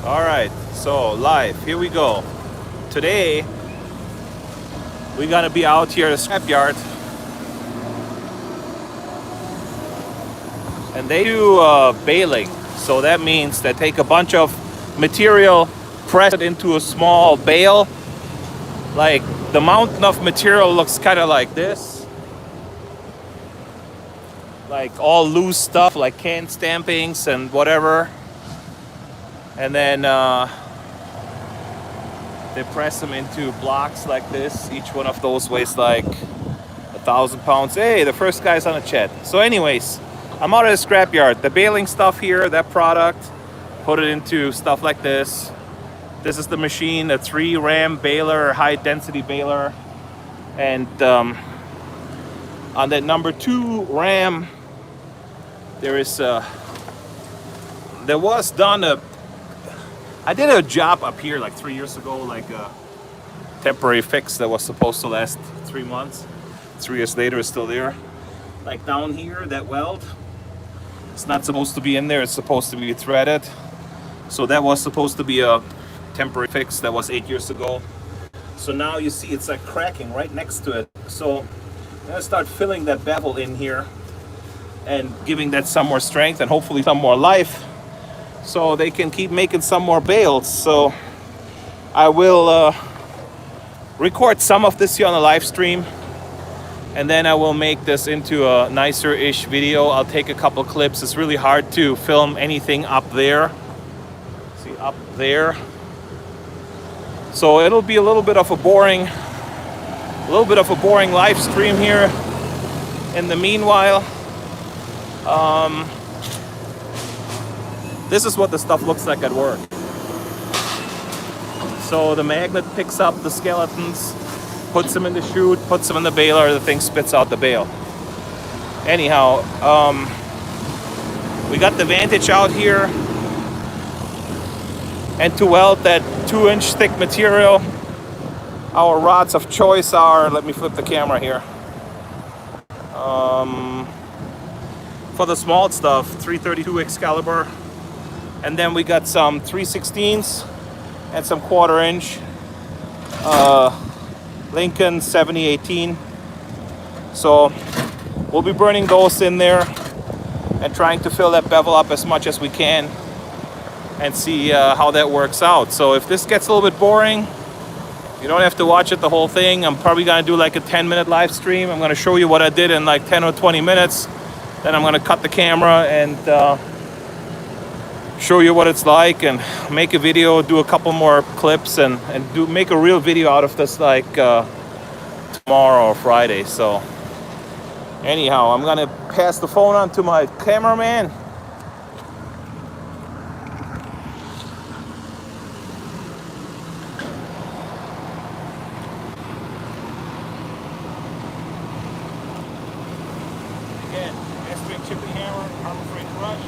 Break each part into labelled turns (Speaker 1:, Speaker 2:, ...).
Speaker 1: All right, so live, here we go. Today, we're gonna be out here at the scrapyard, and they do baling. So that means they take a bunch of material, press it into a small bale. Like the mountain of material looks kind of like this, like all loose stuff, like can stampings and whatever. And then they press them into blocks like this. Each one of those weighs like 1,000 pounds. Hey, the first guy's on the chat. So anyways, I'm out at the scrapyard. The baling stuff here, that product, put it into stuff like this. This is the machine, a 3-ram baler, high density baler. And on that number 2 ram, there was done I did a job up here like 3 years ago, like a temporary fix that was supposed to last 3 months. 3 years later, it's still there. Like down here, that weld, it's not supposed to be in there. It's supposed to be threaded. So that was supposed to be a temporary fix. That was 8 years ago. So now you see it's like cracking right next to it. So I'm gonna start filling that bevel in here and giving that some more strength and hopefully some more life, so they can keep making some more bales. So I will record some of this here on the live stream, and then I will make this into a nicer-ish video. I'll take a couple clips. It's really hard to film anything up there. See, up there. So it'll be a little bit of a boring live stream here. In the meanwhile, this is what the stuff looks like at work. So the magnet picks up the skeletons, puts them in the chute, puts them in the baler, the thing spits out the bale. Anyhow, we got the Vantage out here, and to weld that 2-inch thick material, our rods of choice are, let me flip the camera here. For the small stuff, 332 Excalibur. And then we got some 3/16s and some 1/4-inch Lincoln 7018. So we'll be burning those in there and trying to fill that bevel up as much as we can and see how that works out. So if this gets a little bit boring, you don't have to watch it the whole thing. I'm probably gonna do like a 10-minute live stream. I'm gonna show you what I did in like 10 or 20 minutes. Then I'm gonna cut the camera and show you what it's like and make a video, do a couple more clips and make a real video out of this like tomorrow or Friday. So anyhow, I'm gonna pass the phone on to my cameraman. Again, S-string chipping hammer, Harbor Freight brush.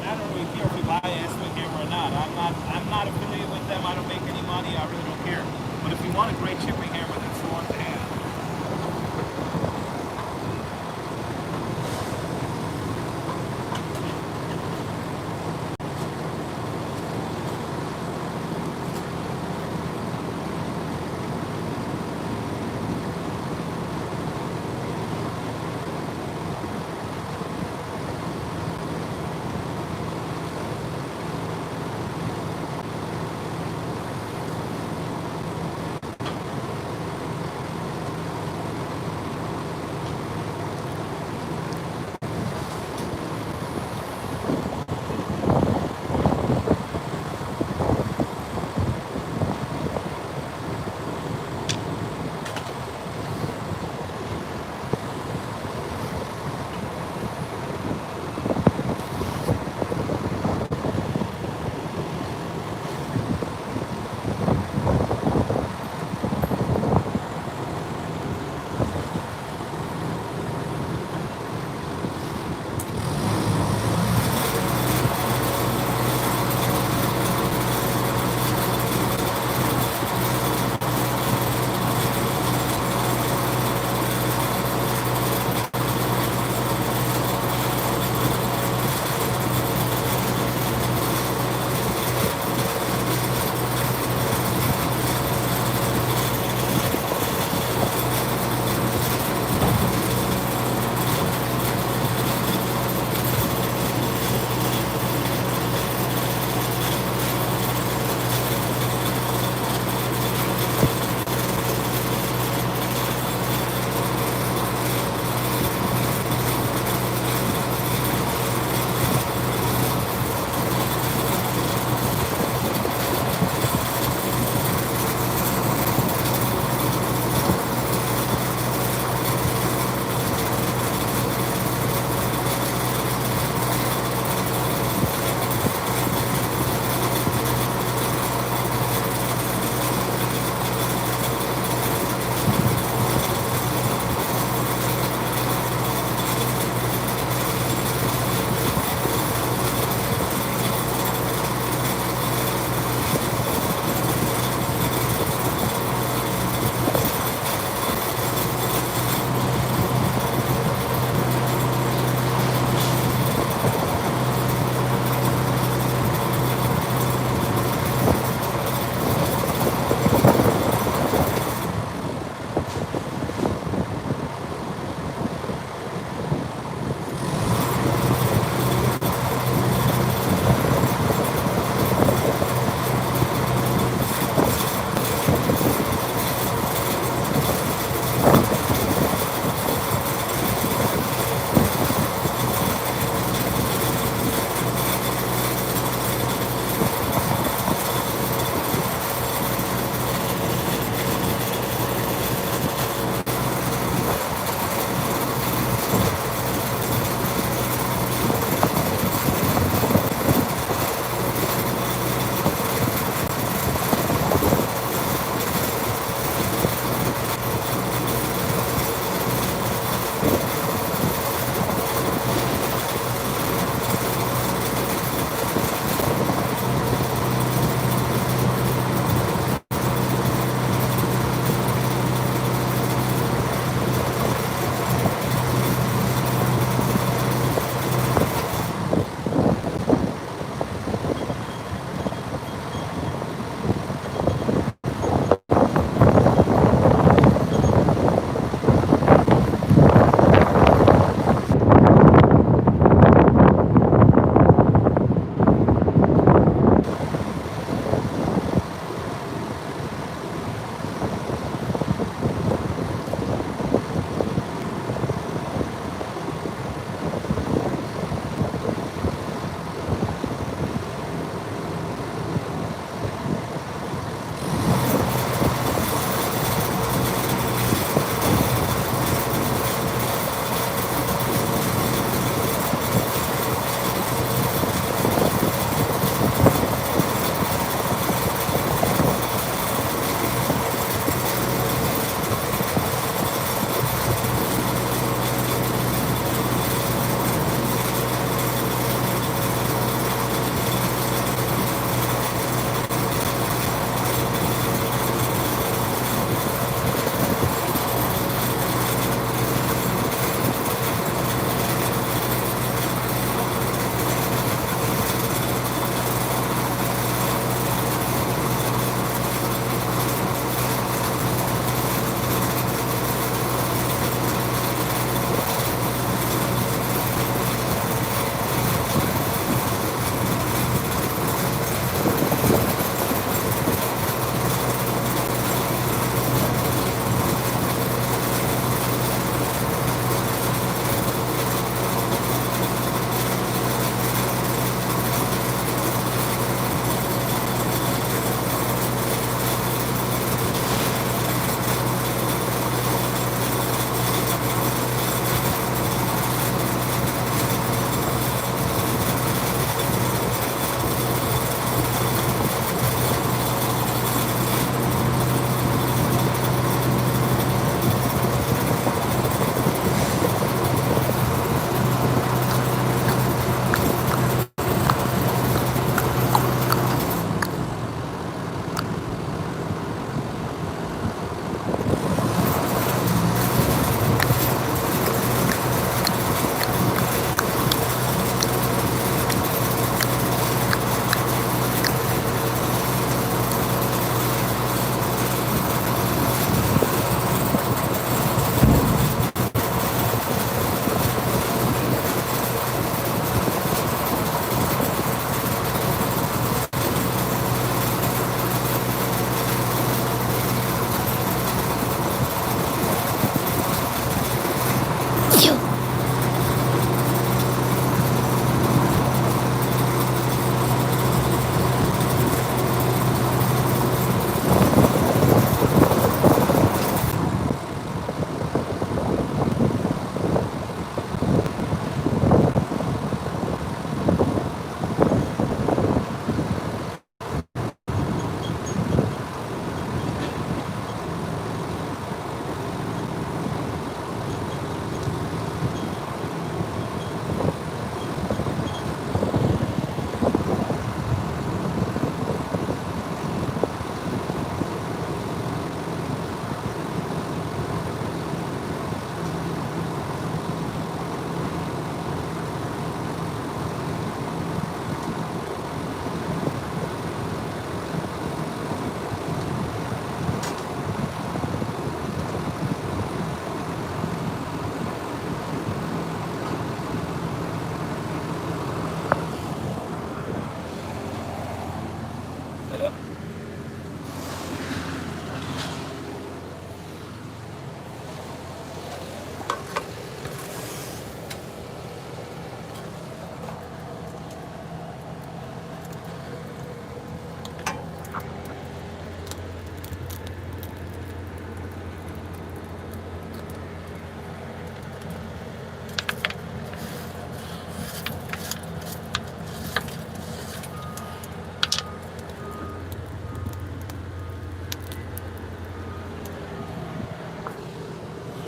Speaker 1: I don't really care if you buy an S-Wing camera or not. I'm not affiliated with them. I don't make any money. I really don't care. But if you want a great chipping hammer, that's the one to have.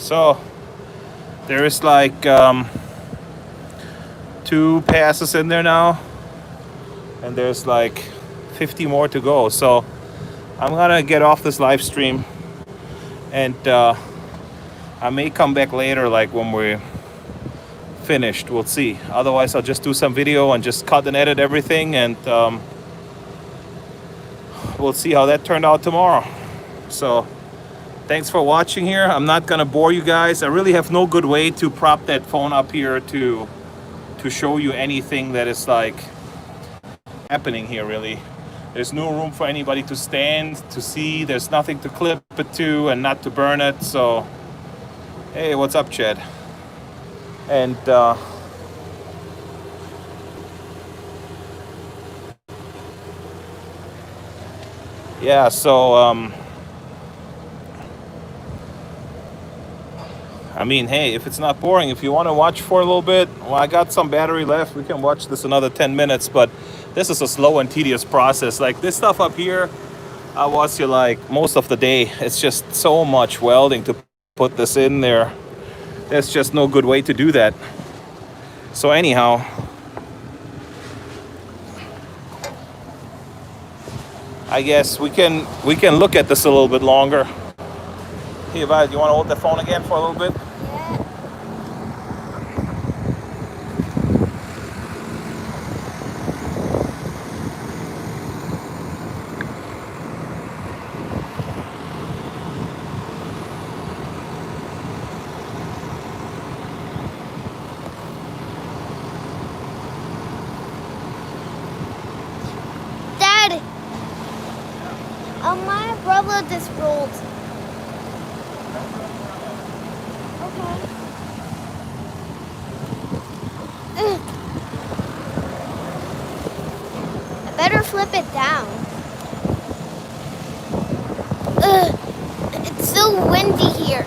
Speaker 1: So there is like 2 passes in there now, and there's like 50 more to go. So I'm gonna get off this live stream, and I may come back later, like when we're finished. We'll see. Otherwise, I'll just do some video and just cut and edit everything, and we'll see how that turned out tomorrow. So thanks for watching here. I'm not gonna bore you guys. I really have no good way to prop that phone up here to show you anything that is like happening here. Really, there's no room for anybody to stand to see. There's nothing to clip it to and not to burn it. So hey, what's up, Chad? And yeah, so I mean, hey, if it's not boring, if you want to watch for a little bit, well, I got some battery left. We can watch this another 10 minutes, but this is a slow and tedious process. Like this stuff up here, I was here like most of the day. It's just so much welding to put this in there. There's just no good way to do that. So anyhow, I guess we can look at this a little bit longer. Hey, Val, you want to hold the phone again for a little bit?
Speaker 2: Yeah. Dad, my brother just rolled. I better flip it down. It's so windy here.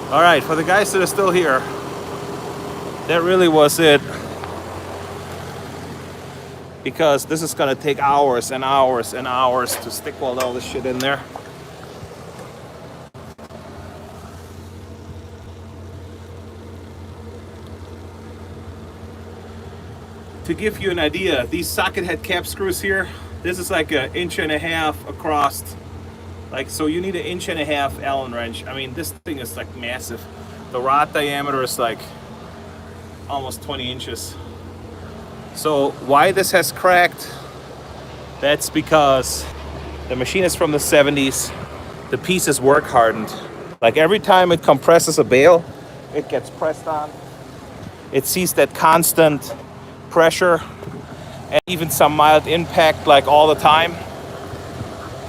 Speaker 1: All right, for the guys that are still here, that really was it. Because this is gonna take hours and hours and hours to stick weld all this shit in there. To give you an idea, these socket head cap screws here, this is like 1.5 inches across. Like, so you need 1.5 inch Allen wrench. I mean, this thing is like massive. The rod diameter is like almost 20 inches. So why this has cracked, that's because the machine is from the 70s. The piece is work hardened. Like every time it compresses a bale, it gets pressed on. It sees that constant pressure and even some mild impact like all the time.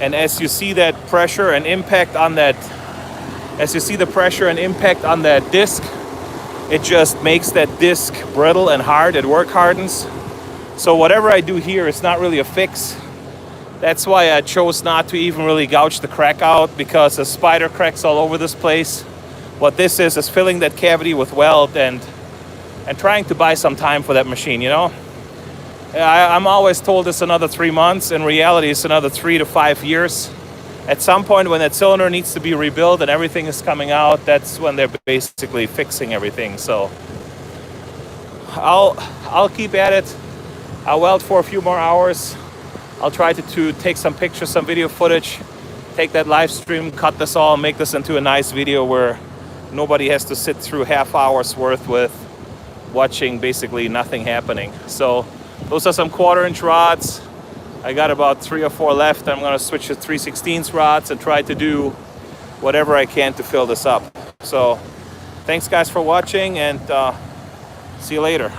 Speaker 1: And as you see that pressure and impact on that, as you see the pressure and impact on that disc, it just makes that disc brittle and hard. It work hardens. So whatever I do here, it's not really a fix. That's why I chose not to even really gouge the crack out, because the spider cracks all over this place. What this is filling that cavity with weld and trying to buy some time for that machine, you know? I'm always told it's another 3 months. In reality, it's another 3 to 5 years. At some point when that cylinder needs to be rebuilt and everything is coming out, that's when they're basically fixing everything. So I'll keep at it. I'll weld for a few more hours. I'll try to take some pictures, some video footage, take that live stream, cut this all, make this into a nice video where nobody has to sit through half hours worth with watching basically nothing happening. So those are some 1/4 inch rods. I got about 3 or 4 left. I'm gonna switch to 3/16 rods and try to do whatever I can to fill this up. So thanks guys for watching, and see you later.